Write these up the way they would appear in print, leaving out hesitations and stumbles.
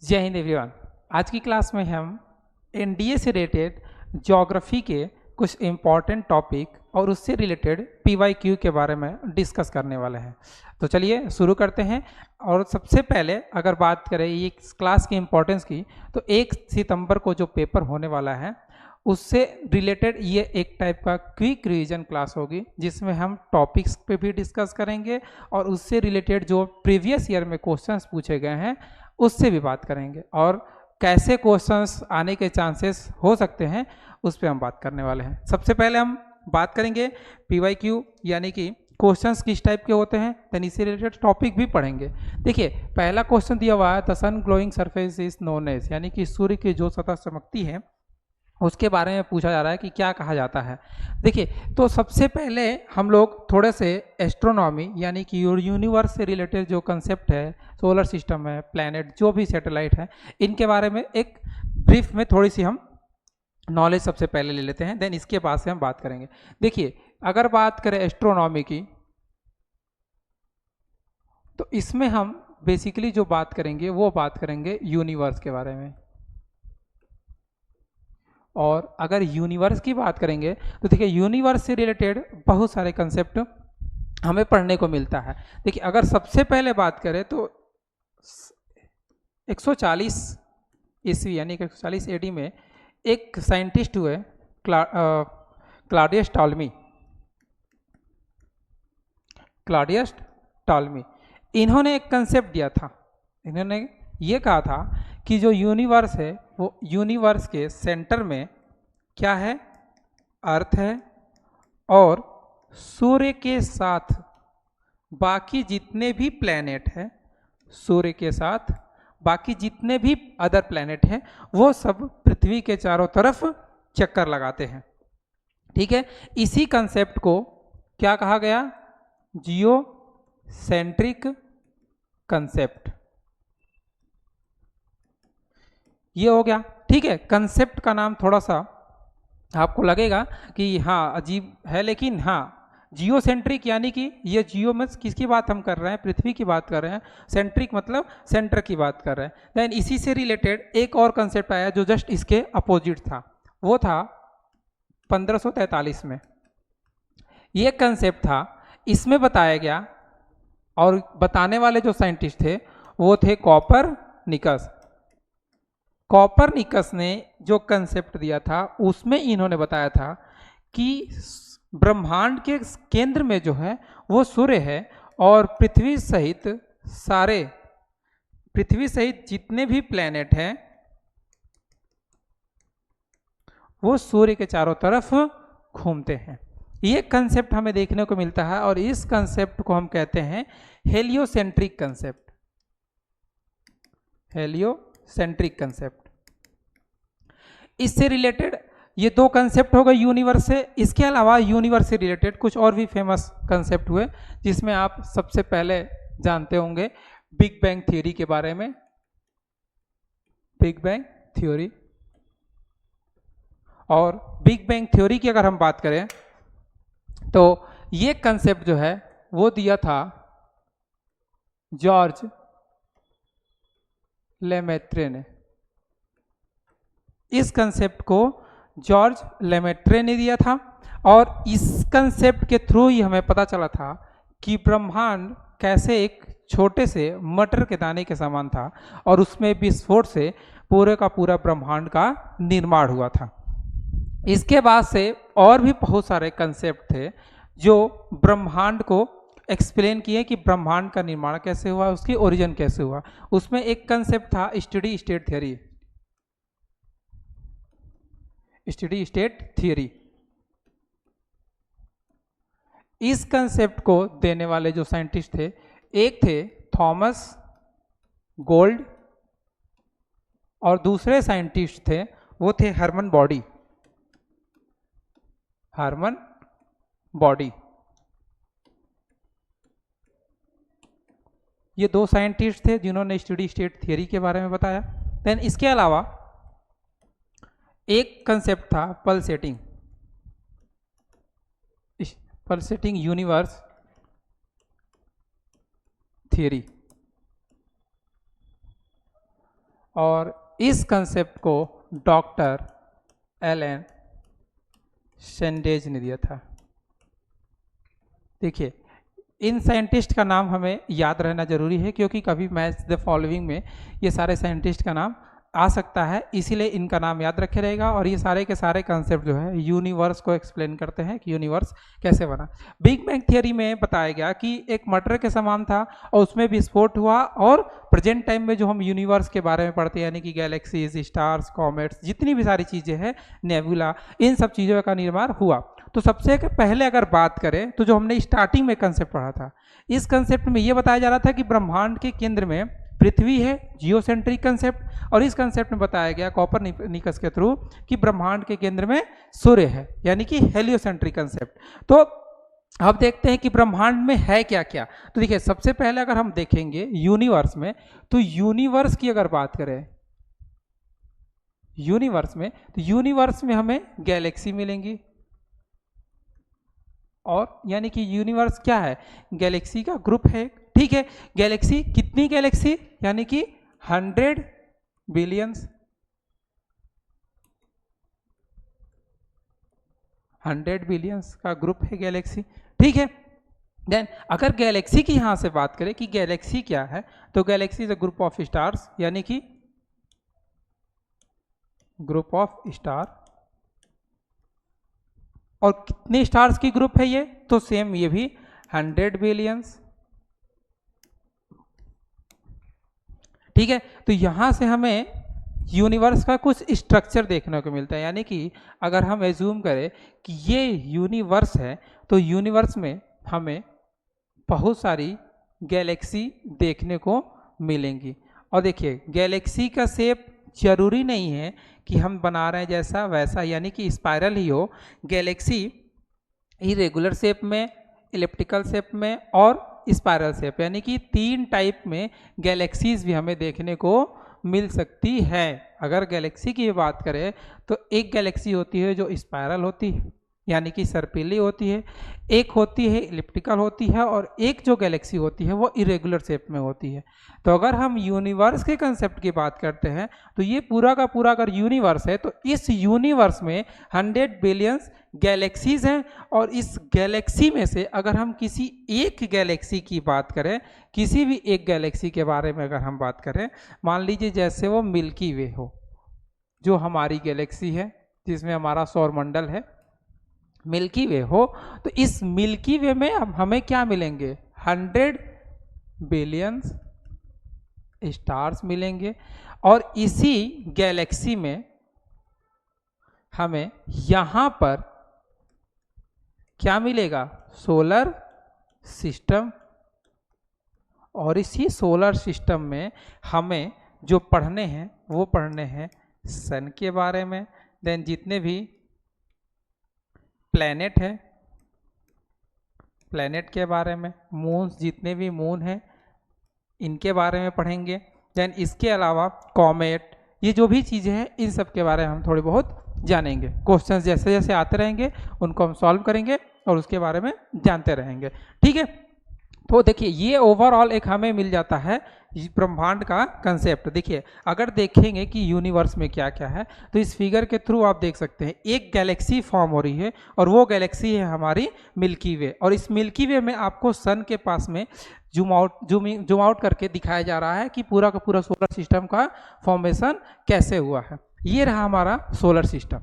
जय हिंद एवरीवन। आज की क्लास में हम एनडीए से रिलेटेड ज्योग्राफी के कुछ इम्पॉर्टेंट टॉपिक और उससे रिलेटेड पीवाईक्यू के बारे में डिस्कस करने वाले हैं। तो चलिए शुरू करते हैं। और सबसे पहले अगर बात करें ये क्लास की इम्पोर्टेंस की, तो 1 सितंबर को जो पेपर होने वाला है उससे रिलेटेड ये एक टाइप का क्विक रिवीजन क्लास होगी, जिसमें हम टॉपिक्स पे भी डिस्कस करेंगे और उससे रिलेटेड जो प्रीवियस ईयर में क्वेश्चंस पूछे गए हैं उससे भी बात करेंगे और कैसे क्वेश्चंस आने के चांसेस हो सकते हैं उस पर हम बात करने वाले हैं। सबसे पहले हम बात करेंगे पीवाईक्यू यानी कि क्वेश्चंस किस टाइप के होते हैं, देन इससे रिलेटेड टॉपिक भी पढ़ेंगे। देखिए पहला क्वेश्चन दिया हुआ है the sun glowing surface is known as, यानी कि सूर्य की जो सतह चमकती है उसके बारे में पूछा जा रहा है कि क्या कहा जाता है। देखिए तो सबसे पहले हम लोग थोड़े से एस्ट्रोनॉमी यानी कि यूनिवर्स से रिलेटेड जो कंसेप्ट है, सोलर सिस्टम है, प्लैनेट, जो भी सैटेलाइट है, इनके बारे में एक ब्रीफ में थोड़ी सी हम नॉलेज सबसे पहले ले लेते हैं, देन इसके बाद से हम बात करेंगे। देखिए अगर बात करें एस्ट्रोनॉमी की, तो इसमें हम बेसिकली जो बात करेंगे वो बात करेंगे यूनिवर्स के बारे में। और अगर यूनिवर्स की बात करेंगे तो देखिए यूनिवर्स से रिलेटेड बहुत सारे कंसेप्ट हमें पढ़ने को मिलता है। देखिए अगर सबसे पहले बात करें तो 140 ईस्वी यानी कि 140 एडी में एक साइंटिस्ट हुए क्लॉडियस टॉलमी। इन्होंने एक कंसेप्ट दिया था। इन्होंने ये कहा था कि जो यूनिवर्स है वो यूनिवर्स के सेंटर में क्या है, अर्थ है, और सूर्य के साथ बाकी जितने भी प्लैनेट हैं, सूर्य के साथ बाकी जितने भी अदर प्लैनेट हैं वो सब पृथ्वी के चारों तरफ चक्कर लगाते हैं। ठीक है, इसी कंसेप्ट को क्या कहा गया, जियो सेंट्रिक कंसेप्ट। ये हो गया। ठीक है, कंसेप्ट का नाम थोड़ा सा आपको लगेगा कि हाँ अजीब है, लेकिन हाँ जियोसेंट्रिक यानी कि ये जियो में किसकी बात हम कर रहे हैं, पृथ्वी की बात कर रहे हैं। सेंट्रिक मतलब सेंटर की बात कर रहे हैं। देन इसी से रिलेटेड एक और कंसेप्ट आया जो जस्ट इसके अपोजिट था, वो था 1543 में। ये कंसेप्ट था, इसमें बताया गया और बताने वाले जो साइंटिस्ट थे वो थे कॉपरनिकस ने जो कंसेप्ट दिया था उसमें इन्होंने बताया था कि ब्रह्मांड के केंद्र में जो है वो सूर्य है और पृथ्वी सहित जितने भी प्लैनेट हैं वो सूर्य के चारों तरफ घूमते हैं। ये कंसेप्ट हमें देखने को मिलता है और इस कंसेप्ट को हम कहते हैं हेलियोसेंट्रिक कंसेप्ट। इससे रिलेटेड ये दो कंसेप्ट हो गए यूनिवर्स से। इसके अलावा यूनिवर्स से रिलेटेड कुछ और भी फेमस कंसेप्ट हुए, जिसमें आप सबसे पहले जानते होंगे बिग बैंग थ्योरी के बारे में। बिग बैंग थ्योरी, और बिग बैंग थ्योरी की अगर हम बात करें तो ये कंसेप्ट जो है वो दिया था जॉर्ज लेमेत्रे ने। इस कंसेप्ट को जॉर्ज लेमेट्रे ने दिया था और इस कंसेप्ट के थ्रू ही हमें पता चला था कि ब्रह्मांड कैसे एक छोटे से मटर के दाने के समान था और उसमें विस्फोट से पूरे का पूरा ब्रह्मांड का निर्माण हुआ था। इसके बाद से और भी बहुत सारे कंसेप्ट थे जो ब्रह्मांड को एक्सप्लेन किए कि ब्रह्मांड का निर्माण कैसे हुआ, उसकी ओरिजिन कैसे हुआ। उसमें एक कंसेप्ट था स्टेडी स्टेट थ्योरी। इस कंसेप्ट को देने वाले जो साइंटिस्ट थे, एक थे थॉमस गोल्ड और दूसरे साइंटिस्ट थे वो थे हर्मन बॉडी। ये दो साइंटिस्ट थे जिन्होंने स्टेडी स्टेट थ्योरी के बारे में बताया। देन इसके अलावा एक कंसेप्ट था पल्सेटिंग यूनिवर्स थ्योरी। और इस कंसेप्ट को डॉक्टर एलन सैंडेज ने दिया था। देखिए, इन साइंटिस्ट का नाम हमें याद रहना जरूरी है, क्योंकि कभी मैच द फॉलोइंग में ये सारे साइंटिस्ट का नाम आ सकता है, इसीलिए इनका नाम याद रखे रहेगा। और ये सारे के सारे कंसेप्ट जो है यूनिवर्स को एक्सप्लेन करते हैं कि यूनिवर्स कैसे बना। बिग बैंग थियरी में बताया गया कि एक मटर के समान था और उसमें विस्फोट हुआ, और प्रेजेंट टाइम में जो हम यूनिवर्स के बारे में पढ़ते हैं, यानी कि गैलेक्सीज, स्टार्स, कॉमेट्स, जितनी भी सारी चीज़ें हैं, नेबुला, इन सब चीज़ों का निर्माण हुआ। तो सबसे पहले अगर बात करें तो जो हमने स्टार्टिंग में कंसेप्ट पढ़ा था, इस कंसेप्ट में ये बताया जा रहा था कि ब्रह्मांड के केंद्र में पृथ्वी है, जियोसेंट्रिक कंसेप्ट। और इस कंसेप्ट में बताया गया कोपरनिकस के थ्रू कि ब्रह्मांड के केंद्र में सूर्य है, यानी कि हेलियोसेंट्रिक कंसेप्ट। तो अब देखते हैं कि ब्रह्मांड में है क्या क्या। तो देखिए, सबसे पहले अगर हम देखेंगे यूनिवर्स में, तो यूनिवर्स की अगर बात करें यूनिवर्स में, तो यूनिवर्स में हमें गैलेक्सी मिलेंगी। और यानी कि यूनिवर्स क्या है, गैलेक्सी का ग्रुप है। ठीक है, गैलेक्सी कितनी गैलेक्सी, यानी कि 100 बिलियंस, 100 बिलियंस का ग्रुप है गैलेक्सी। ठीक है, देन अगर गैलेक्सी की यहां से बात करें कि गैलेक्सी क्या है, तो Galaxy is a group of stars, यानी कि ग्रुप ऑफ स्टार। और कितने स्टार्स की ग्रुप है ये, तो सेम ये भी 100 बिलियंस। ठीक है, तो यहां से हमें यूनिवर्स का कुछ स्ट्रक्चर देखने को मिलता है, यानी कि अगर हम एज्यूम करें कि ये यूनिवर्स है, तो यूनिवर्स में हमें बहुत सारी गैलेक्सी देखने को मिलेंगी। और देखिए, गैलेक्सी का शेप जरूरी नहीं है कि हम बना रहे हैं जैसा वैसा, यानी कि स्पाइरल ही हो। गैलेक्सी इरेगुलर शेप में, इलिप्टिकल शेप में और स्पाइरल शेप, यानी कि 3 टाइप में गैलेक्सीज भी हमें देखने को मिल सकती है। अगर गैलेक्सी की बात करें तो एक गैलेक्सी होती है जो स्पाइरल होती है, यानी कि सर्पिली होती है, एक होती है इलिप्टिकल होती है, और एक जो गैलेक्सी होती है वो इरेगुलर शेप में होती है। तो अगर हम यूनिवर्स के कंसेप्ट की बात करते हैं, तो ये पूरा का पूरा अगर यूनिवर्स है, तो इस यूनिवर्स में 100 बिलियंस गैलेक्सीज हैं। और इस गैलेक्सी में से अगर हम किसी एक गैलेक्सी की बात करें, किसी भी एक गैलेक्सी के बारे में अगर हम बात करें, मान लीजिए जैसे वो मिल्की वे हो, जो हमारी गैलेक्सी है जिसमें हमारा सौरमंडल है, मिल्की वे हो, तो इस मिल्की वे में अब हमें क्या मिलेंगे, 100 बिलियंस स्टार्स मिलेंगे। और इसी गैलेक्सी में हमें यहां पर क्या मिलेगा, सोलर सिस्टम। और इसी सोलर सिस्टम में हमें जो पढ़ने हैं वो पढ़ने हैं सन के बारे में, देन जितने भी प्लैनेट है, प्लैनेट के बारे में, मून्स, जितने भी मून हैं इनके बारे में पढ़ेंगे। देन इसके अलावा कॉमेट, ये जो भी चीज़ें हैं इन सब के बारे में हम थोड़ी बहुत जानेंगे। क्वेश्चंस जैसे जैसे आते रहेंगे उनको हम सॉल्व करेंगे और उसके बारे में जानते रहेंगे। ठीक है, तो देखिए ये ओवरऑल एक हमें मिल जाता है ब्रह्मांड का कंसेप्ट। देखिए, अगर देखेंगे कि यूनिवर्स में क्या क्या है, तो इस फिगर के थ्रू आप देख सकते हैं एक गैलेक्सी फॉर्म हो रही है, और वो गैलेक्सी है हमारी मिल्की वे। और इस मिल्की वे में आपको सन के पास में जूम आउट करके दिखाया जा रहा है कि पूरा का पूरा सोलर सिस्टम का फॉर्मेशन कैसे हुआ है। ये रहा हमारा सोलर सिस्टम।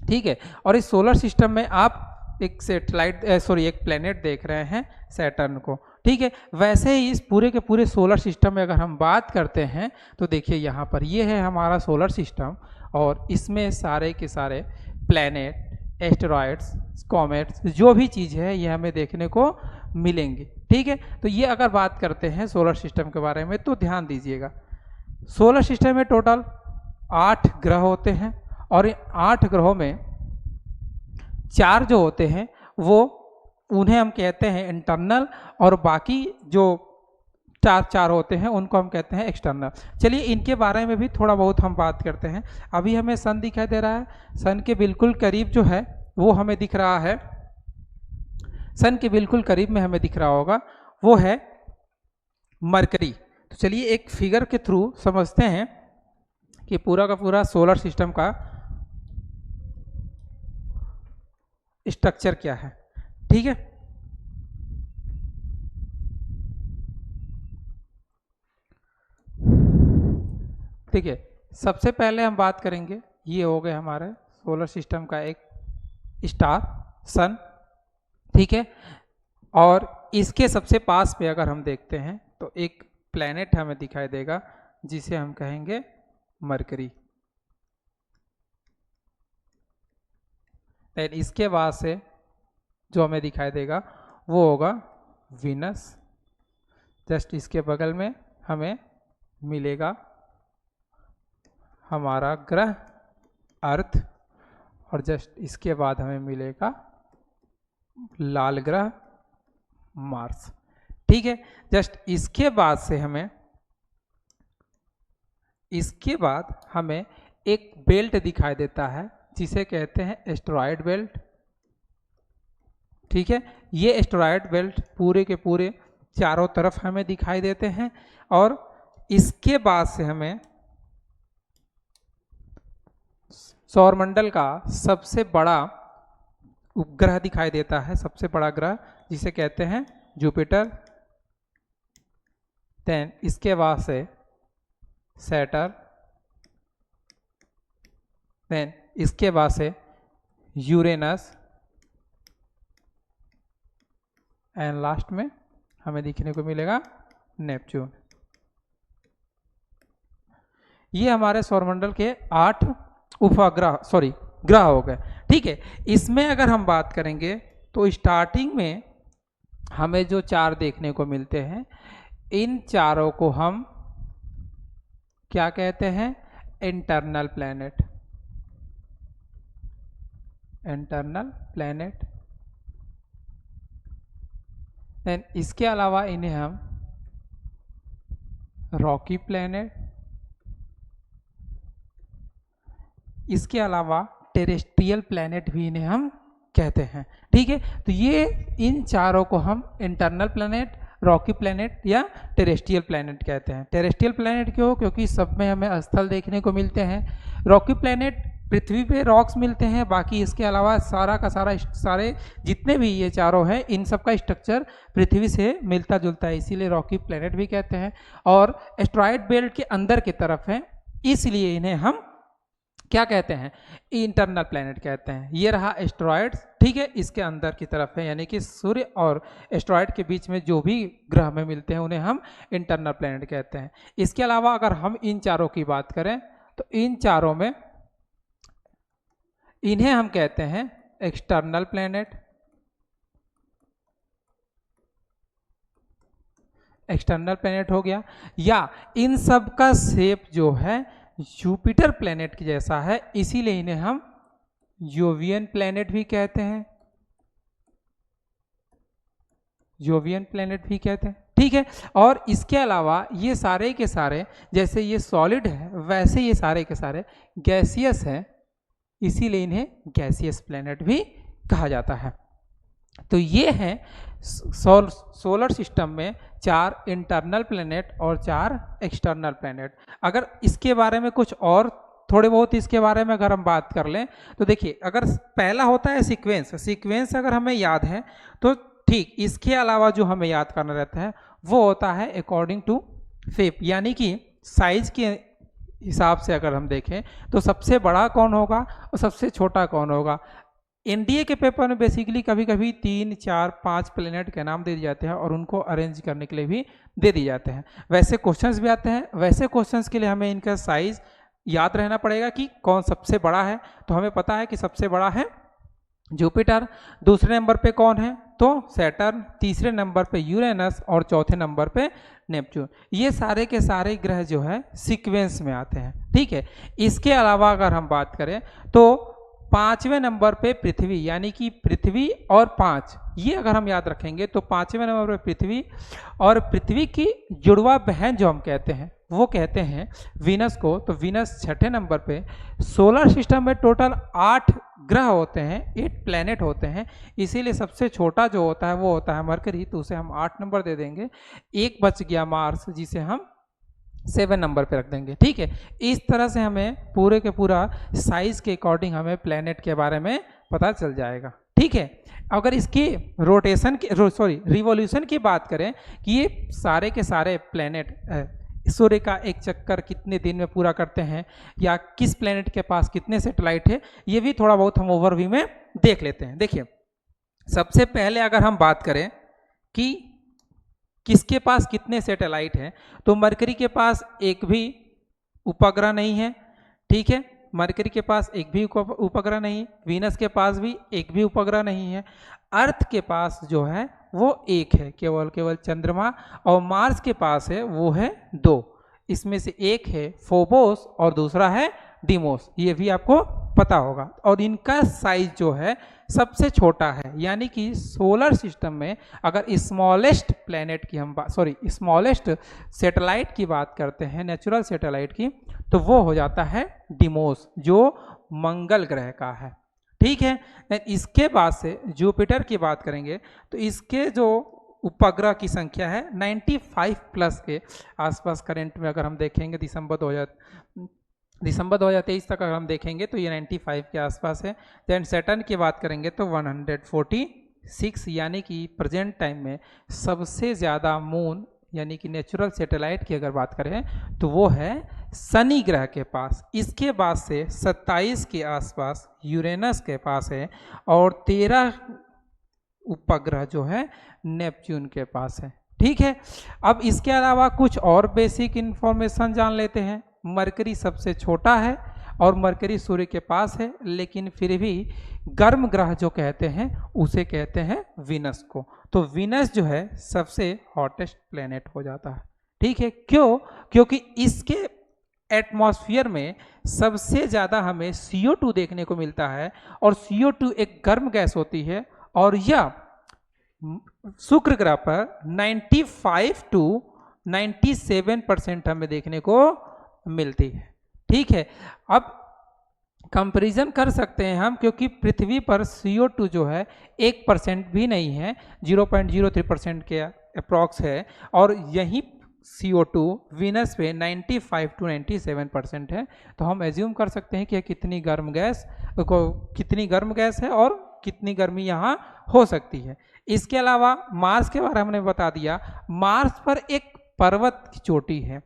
ठीक है, और इस सोलर सिस्टम में आप एक सैटेलाइट एक प्लेनेट देख रहे हैं, सैटर्न को। ठीक है, वैसे ही इस पूरे के पूरे सोलर सिस्टम में अगर हम बात करते हैं, तो देखिए यहाँ पर ये है हमारा सोलर सिस्टम, और इसमें सारे के सारे प्लैनेट, एस्टेरॉयड्स, कॉमेट्स, जो भी चीज़ है ये हमें देखने को मिलेंगी। ठीक है, तो ये अगर बात करते हैं सोलर सिस्टम के बारे में, तो ध्यान दीजिएगा, सोलर सिस्टम में टोटल 8 ग्रह होते हैं, और 8 ग्रहों में 4 जो होते हैं वो उन्हें हम कहते हैं इंटरनल, और बाकी जो 4 होते हैं उनको हम कहते हैं एक्सटर्नल। चलिए इनके बारे में भी थोड़ा बहुत हम बात करते हैं। अभी हमें सन दिखाई दे रहा है, सन के बिल्कुल करीब जो है वो हमें दिख रहा है, सन के बिल्कुल करीब में हमें दिख रहा होगा वो है मरकरी। तो चलिए एक फिगर के थ्रू समझते हैं कि पूरा का पूरा सोलर सिस्टम का स्ट्रक्चर क्या है। ठीक है, ठीक है, सबसे पहले हम बात करेंगे, ये हो गए हमारे सोलर सिस्टम का एक स्टार सन। ठीक है, और इसके सबसे पास पे अगर हम देखते हैं तो एक प्लेनेट हमें दिखाई देगा जिसे हम कहेंगे मरकरी। देन इसके बाद से जो हमें दिखाई देगा वो होगा वीनस। जस्ट इसके बगल में हमें मिलेगा हमारा ग्रह अर्थ, और जस्ट इसके बाद हमें मिलेगा लाल ग्रह मार्स। ठीक है, जस्ट इसके बाद से हमें एक बेल्ट दिखाई देता है जिसे कहते हैं एस्टेरॉयड बेल्ट। ठीक है, ये एस्टेरॉयड बेल्ट पूरे के पूरे चारों तरफ हमें दिखाई देते हैं, और इसके बाद से हमें सौरमंडल का सबसे बड़ा उपग्रह दिखाई देता है, सबसे बड़ा ग्रह जिसे कहते हैं जुपिटर। देन इसके बाद से सैटर्न, देन इसके बाद से यूरेनस, एंड लास्ट में हमें देखने को मिलेगा नेपच्यून। ये हमारे सौरमंडल के 8 उपग्रह ग्रह हो गए। ठीक है, इसमें अगर हम बात करेंगे तो स्टार्टिंग में हमें जो 4 देखने को मिलते हैं, इन चारों को हम क्या कहते हैं? Internal planet. Internal planet. Then इसके अलावा इन्हें हम रॉकी प्लैनेट, इसके अलावा टेरेस्ट्रियल प्लैनेट भी इन्हें हम कहते हैं। ठीक है, तो ये इन चारों को हम इंटरनल प्लैनेट, रॉकी प्लैनेट या टेरेस्ट्रियल प्लैनेट कहते हैं। टेरेस्ट्रियल प्लैनेट क्यों? क्योंकि सब में हमें स्थल देखने को मिलते हैं। रॉकी प्लैनेट पृथ्वी पे रॉक्स मिलते हैं, बाकी इसके अलावा सारा का सारे जितने भी ये चारों हैं इन सब का स्ट्रक्चर पृथ्वी से मिलता जुलता है, इसीलिए रॉकी प्लैनेट भी कहते हैं। और एस्टेरॉयड बेल्ट के अंदर की तरफ है, इसलिए इन्हें हम क्या कहते हैं? इंटरनल प्लैनेट कहते हैं। ये रहा एस्टेरॉयड्स, ठीक है, इसके अंदर की तरफ है, यानी कि सूर्य और एस्टेरॉयड के बीच में जो भी ग्रह में मिलते हैं उन्हें हम इंटरनल प्लैनेट कहते हैं। इसके अलावा अगर हम इन चारों की बात करें तो इन चारों में इन्हें हम कहते हैं एक्सटर्नल प्लैनेट। एक्सटर्नल प्लैनेट हो गया, या इन सब का शेप जो है जुपिटर प्लैनेट के जैसा है, इसीलिए इन्हें हम जोवियन प्लैनेट भी कहते हैं। जोवियन प्लैनेट भी कहते हैं, ठीक है। और इसके अलावा ये सारे के सारे, जैसे ये सॉलिड है वैसे ये सारे के सारे गैसियस हैं, इसीलिए इन्हें गैसियस प्लैनेट भी कहा जाता है। तो ये हैं सोलर सिस्टम में 4 इंटरनल प्लैनेट और 4 एक्सटर्नल प्लैनेट। अगर इसके बारे में कुछ और थोड़े बहुत इसके बारे में अगर हम बात कर लें तो देखिए, अगर पहला होता है सीक्वेंस अगर हमें याद है तो ठीक, इसके अलावा जो हमें याद करना रहता है वो होता है अकॉर्डिंग टू शेप, यानी कि साइज के हिसाब से अगर हम देखें तो सबसे बड़ा कौन होगा और सबसे छोटा कौन होगा। एनडीए के पेपर में बेसिकली कभी कभी 3, 4, 5 प्लैनेट के नाम दे दिए जाते हैं और उनको अरेंज करने के लिए भी दे दिए जाते हैं। वैसे क्वेश्चंस भी आते हैं, वैसे क्वेश्चंस के लिए हमें इनका साइज याद रहना पड़ेगा कि कौन सबसे बड़ा है। तो हमें पता है कि सबसे बड़ा है जुपिटर, दूसरे नंबर पे कौन है तो सैटर्न, तीसरे नंबर पे यूरेनस और चौथे नंबर पे नेपच्यून। ये सारे के सारे ग्रह जो है सीक्वेंस में आते हैं, ठीक है। इसके अलावा अगर हम बात करें तो 5वें नंबर पे पृथ्वी, यानी कि पृथ्वी और 5, ये अगर हम याद रखेंगे तो 5वें नंबर पे पृथ्वी, और पृथ्वी की जुड़वा बहन जो हम कहते हैं वो कहते हैं वीनस को। तो वीनस 6ठे नंबर पे। सोलर सिस्टम में टोटल 8 ग्रह होते हैं, 8 प्लैनेट होते हैं, इसीलिए सबसे छोटा जो होता है वो होता है मरकरी, तो उसे हम 8 नंबर दे देंगे। एक बच गया मार्स, जिसे हम 7 नंबर पे रख देंगे। ठीक है, इस तरह से हमें पूरे के पूरा साइज के अकॉर्डिंग हमें प्लेनेट के बारे में पता चल जाएगा। ठीक है, अगर इसकी रोटेशन की रिवॉल्यूशन की बात करें कि ये सारे के सारे प्लेनेट सूर्य का एक चक्कर कितने दिन में पूरा करते हैं या किस प्लेनेट के पास कितने सैटेलाइट है, ये भी थोड़ा बहुत हम ओवरव्यू में देख लेते हैं। देखिए, सबसे पहले अगर हम बात करें कि किसके पास कितने सैटेलाइट हैं, तो मरकरी के पास एक भी उपग्रह नहीं है। ठीक है, मरकरी के पास एक भी उपग्रह नहीं, वीनस के पास भी एक भी उपग्रह नहीं है। अर्थ के पास जो है वो एक है, केवल चंद्रमा, और मार्स के पास है वो है 2। इसमें से एक है फोबोस और दूसरा है डिमोस, ये भी आपको पता होगा। और इनका साइज जो है सबसे छोटा है, यानी कि सोलर सिस्टम में अगर स्मॉलेस्ट प्लैनेट की हम स्मॉलेस्ट सैटेलाइट की बात करते हैं, नेचुरल सैटेलाइट की, तो वो हो जाता है डिमोस, जो मंगल ग्रह का है। ठीक है, इसके बाद से जुपिटर की बात करेंगे तो इसके जो उपग्रह की संख्या है 95 प्लस के आसपास करंट में अगर हम देखेंगे दिसंबर 2023 तक अगर हम देखेंगे तो ये 95 के आसपास है। देन सैटर्न की बात करेंगे तो 146, यानी कि प्रेजेंट टाइम में सबसे ज़्यादा मून यानी कि नेचुरल सैटेलाइट की अगर बात करें तो वो है शनि ग्रह के पास। इसके बाद से 27 के आसपास यूरेनस के पास है और 13 उपग्रह जो है नेपच्यून के पास है। ठीक है, अब इसके अलावा कुछ और बेसिक इंफॉर्मेशन जान लेते हैं। मरकरी सबसे छोटा है और मरकरी सूर्य के पास है, लेकिन फिर भी गर्म ग्रह जो कहते हैं उसे कहते हैं वीनस को। तो वीनस जो है सबसे हॉटेस्ट प्लेनेट हो जाता है। ठीक है, क्यों? क्योंकि इसके एटमॉस्फेयर में सबसे ज़्यादा हमें CO2 देखने को मिलता है और CO2 एक गर्म गैस होती है और यह शुक्र ग्रह पर 95 to 97% हमें देखने को मिलती है। ठीक है, अब कंपैरिजन कर सकते हैं हम, क्योंकि पृथ्वी पर CO2 जो है 1% भी नहीं है, 0.03% के अप्रॉक्स है, और यही CO2 वीनस पे 95 to 97% है। तो हम एज्यूम कर सकते हैं कि कितनी गर्म गैस है और कितनी गर्मी यहाँ हो सकती है। इसके अलावा मार्स के बारे में हमने बता दिया। मार्स पर एक पर्वत की चोटी है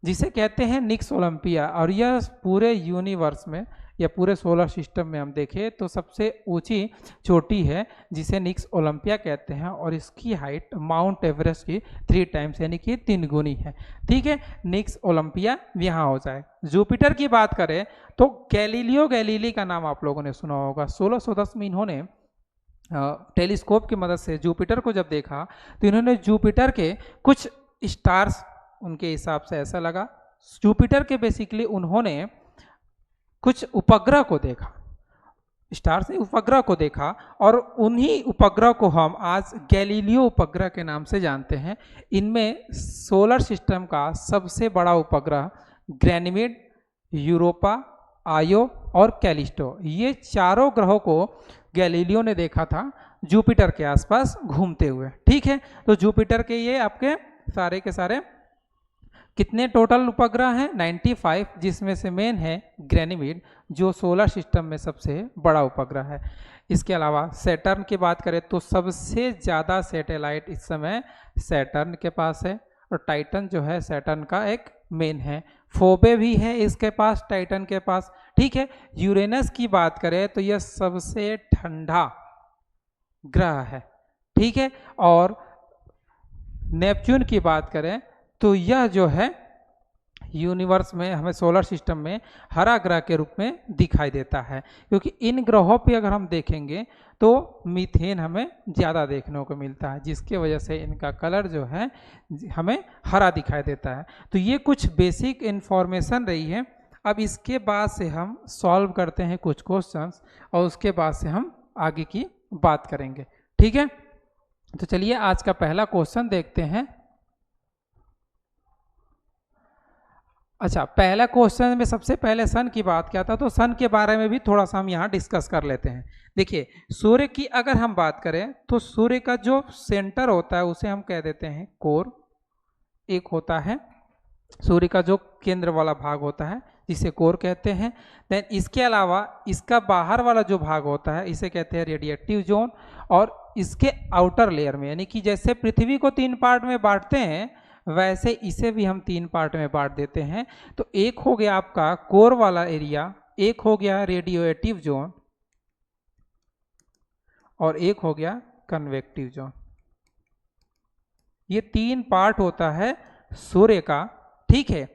जिसे कहते हैं निक्स ओलंपिया, और यह पूरे यूनिवर्स में या पूरे सोलर सिस्टम में हम देखें तो सबसे ऊंची चोटी है जिसे निक्स ओलंपिया कहते हैं, और इसकी हाइट माउंट एवरेस्ट की 3 टाइम्स यानी कि 3 गुनी है। ठीक है, निक्स ओलंपिया यहाँ हो जाए। जुपिटर की बात करें तो गैलीलियो गैलीली का नाम आप लोगों ने सुना होगा। 1610 में इन्होंने टेलीस्कोप की मदद से जुपिटर को जब देखा तो इन्होंने जुपिटर के कुछ स्टार्स, उनके हिसाब से ऐसा लगा, जुपिटर के बेसिकली उन्होंने कुछ उपग्रह को देखा, स्टार्स ने उपग्रह को देखा, और उन्हीं उपग्रह को हम आज गैलीलियो उपग्रह के नाम से जानते हैं। इनमें सोलर सिस्टम का सबसे बड़ा उपग्रह गैनीमेड, यूरोपा, आयो और कैलिस्टो, ये चारों ग्रहों को गैलीलियो ने देखा था जुपिटर के आसपास घूमते हुए। ठीक है, तो जुपिटर के ये आपके सारे के सारे कितने टोटल उपग्रह हैं? 95, जिसमें से मेन है गैनीमेड जो सोलर सिस्टम में सबसे बड़ा उपग्रह है। इसके अलावा सैटर्न की बात करें तो सबसे ज़्यादा सैटेलाइट इस समय सैटर्न के पास है, और टाइटन जो है सैटर्न का एक मेन है। फोबे भी है इसके पास, टाइटन के पास। ठीक है, यूरेनस की बात करें तो यह सबसे ठंडा ग्रह है। ठीक है, और नेपच्यून की बात करें तो यह जो है यूनिवर्स में हमें सोलर सिस्टम में हरा ग्रह के रूप में दिखाई देता है, क्योंकि इन ग्रहों पे अगर हम देखेंगे तो मीथेन हमें ज़्यादा देखने को मिलता है, जिसके वजह से इनका कलर जो है हमें हरा दिखाई देता है। तो ये कुछ बेसिक इन्फॉर्मेशन रही है। अब इसके बाद से हम सॉल्व करते हैं कुछ क्वेश्चंस और उसके बाद से हम आगे की बात करेंगे। ठीक है, तो चलिए आज का पहला क्वेश्चन देखते हैं। अच्छा, पहला क्वेश्चन में सबसे पहले सन की बात किया था, तो सन के बारे में भी थोड़ा सा हम यहाँ डिस्कस कर लेते हैं। देखिए, सूर्य की अगर हम बात करें तो सूर्य का जो सेंटर होता है उसे हम कह देते हैं कोर, एक होता है सूर्य का जो केंद्र वाला भाग होता है जिसे कोर कहते हैं। देन इसके अलावा इसका बाहर वाला जो भाग होता है इसे कहते हैं रेडिएटिव जोन। और इसके आउटर लेयर में, यानी कि जैसे पृथ्वी को 3 पार्ट में बांटते हैं वैसे इसे भी हम 3 पार्ट में बांट देते हैं। तो एक हो गया आपका कोर वाला एरिया, एक हो गया रेडिएटिव जोन और एक हो गया कन्वेक्टिव जोन। ये 3 पार्ट होता है सूर्य का, ठीक है।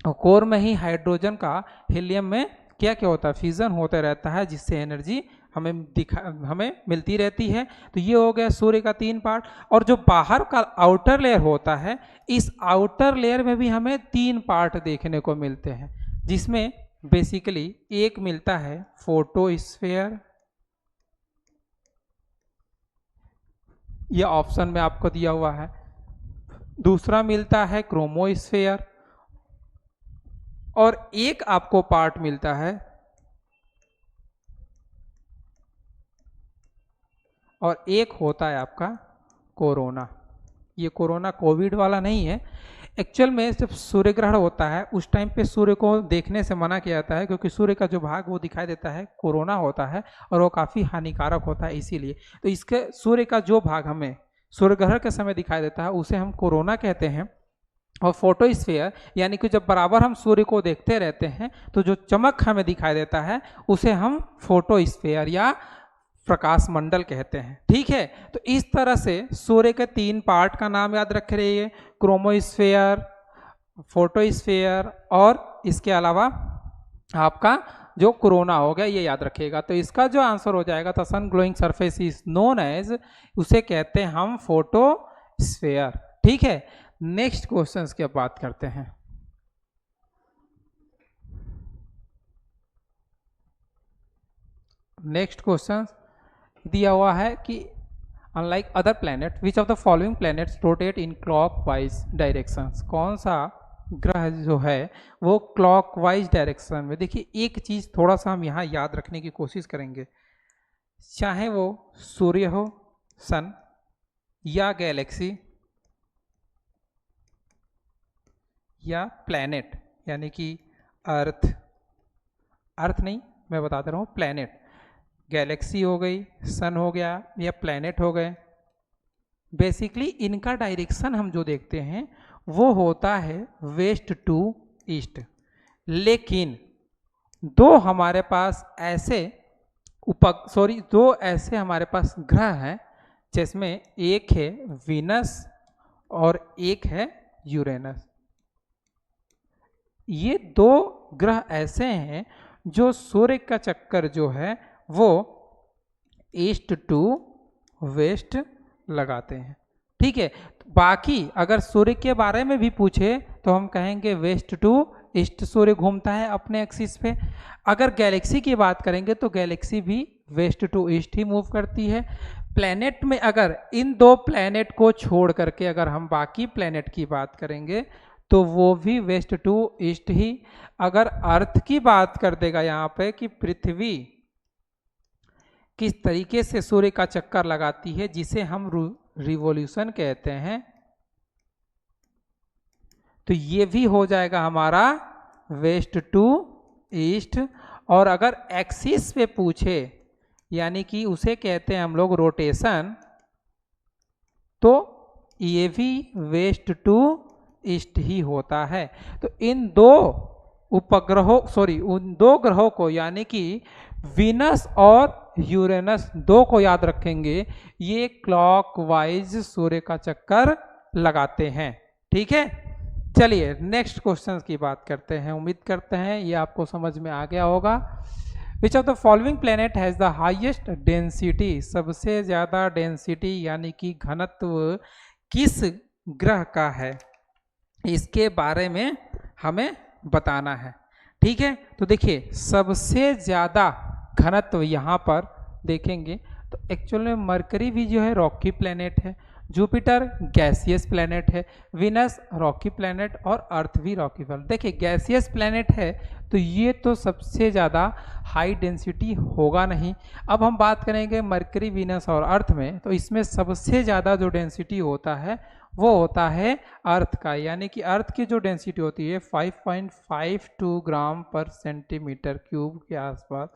और कोर में ही हाइड्रोजन का हीलियम में क्या क्या होता है, फ्यूजन होता रहता है, जिससे एनर्जी हमें मिलती रहती है। तो ये हो गया सूर्य का 3 पार्ट। और जो बाहर का आउटर लेयर होता है, इस आउटर लेयर में भी हमें 3 पार्ट देखने को मिलते हैं, जिसमें बेसिकली एक मिलता है फोटोस्फीयर, यह ऑप्शन में आपको दिया हुआ है। दूसरा मिलता है क्रोमोस्फीयर और एक आपको पार्ट मिलता है और एक होता है आपका कोरोना। ये कोरोना कोविड वाला नहीं है। एक्चुअल में जब सूर्य ग्रहण होता है उस टाइम पे सूर्य को देखने से मना किया जाता है, क्योंकि सूर्य का जो भाग वो दिखाई देता है कोरोना होता है और वो काफ़ी हानिकारक होता है इसीलिए। तो इसके सूर्य का जो भाग हमें सूर्य ग्रहण के समय दिखाई देता है उसे हम कोरोना कहते हैं। और फोटोस्फीयर यानी कि जब बराबर हम सूर्य को देखते रहते हैं तो जो चमक हमें दिखाई देता है उसे हम फोटोस्फीयर या प्रकाश मंडल कहते हैं, ठीक है। तो इस तरह से सूर्य के 3 पार्ट का नाम याद रख रहिए, क्रोमोस्फीयर, फोटोस्फीयर और इसके अलावा आपका जो कोरोना हो गया, ये याद रखिएगा। तो इसका जो आंसर हो जाएगा the sun glowing surface is known as, उसे कहते हैं हम फोटोस्फीयर, ठीक है। नेक्स्ट क्वेश्चंस की बात करते हैं। नेक्स्ट क्वेश्चन दिया हुआ है कि unlike other planet which of the following planets rotate in clockwise directions. कौन सा ग्रह जो है वो क्लॉकवाइज डायरेक्शन में, देखिए एक चीज थोड़ा सा हम यहाँ याद रखने की कोशिश करेंगे, चाहे वो सूर्य हो, सन या गैलेक्सी या प्लैनेट, यानी कि अर्थ नहीं, मैं बता दे रहा हूँ प्लैनेट, गैलेक्सी हो गई, सन हो गया या प्लैनेट हो गए, बेसिकली इनका डायरेक्शन हम जो देखते हैं वो होता है वेस्ट टू ईस्ट। लेकिन दो हमारे पास ऐसे हमारे पास ग्रह हैं, जिसमें एक है वीनस और एक है यूरेनस। ये 2 ग्रह ऐसे हैं जो सूर्य का चक्कर जो है वो ईस्ट टू वेस्ट लगाते हैं, ठीक है। बाकी अगर सूर्य के बारे में भी पूछे तो हम कहेंगे वेस्ट टू ईस्ट सूर्य घूमता है अपने एक्सिस पे। अगर गैलेक्सी की बात करेंगे तो गैलेक्सी भी वेस्ट टू ईस्ट ही मूव करती है। प्लैनेट में अगर इन 2 प्लैनेट को छोड़ करके अगर हम बाकी प्लैनेट की बात करेंगे तो वो भी वेस्ट टू ईस्ट ही। अगर अर्थ की बात कर देगा यहाँ पे कि पृथ्वी किस तरीके से सूर्य का चक्कर लगाती है, जिसे हम रिवॉल्यूशन कहते हैं, तो ये भी हो जाएगा हमारा वेस्ट टू ईस्ट। और अगर एक्सिस पे पूछे यानी कि उसे कहते हैं हम लोग रोटेशन, तो ये भी वेस्ट टू ईस्ट ही होता है। तो इन 2 उन 2 ग्रहों को यानी कि वीनस और यूरेनस 2 को याद रखेंगे, ये क्लॉकवाइज सूर्य का चक्कर लगाते हैं, ठीक है। चलिए नेक्स्ट क्वेश्चन की बात करते हैं। उम्मीद करते हैं ये आपको समझ में आ गया होगा। विच of the following planet has the highest density, सबसे ज्यादा डेंसिटी यानी कि घनत्व किस ग्रह का है, इसके बारे में हमें बताना है, ठीक है। तो देखिए सबसे ज्यादा घनत्व यहाँ पर देखेंगे तो एक्चुअल में मरकरी भी जो है रॉकी प्लैनेट है, जुपिटर गैसियस प्लैनेट है, विनस रॉकी प्लैनेट और अर्थ भी रॉकी प्लैनेट। देखिए गैसियस प्लैनेट है तो ये तो सबसे ज़्यादा हाई डेंसिटी होगा नहीं। अब हम बात करेंगे मरकरी, विनस और अर्थ में, तो इसमें सबसे ज़्यादा जो डेंसिटी होता है वो होता है अर्थ का, यानी कि अर्थ की जो डेंसिटी होती है 5.52 ग्राम पर सेंटीमीटर क्यूब के आसपास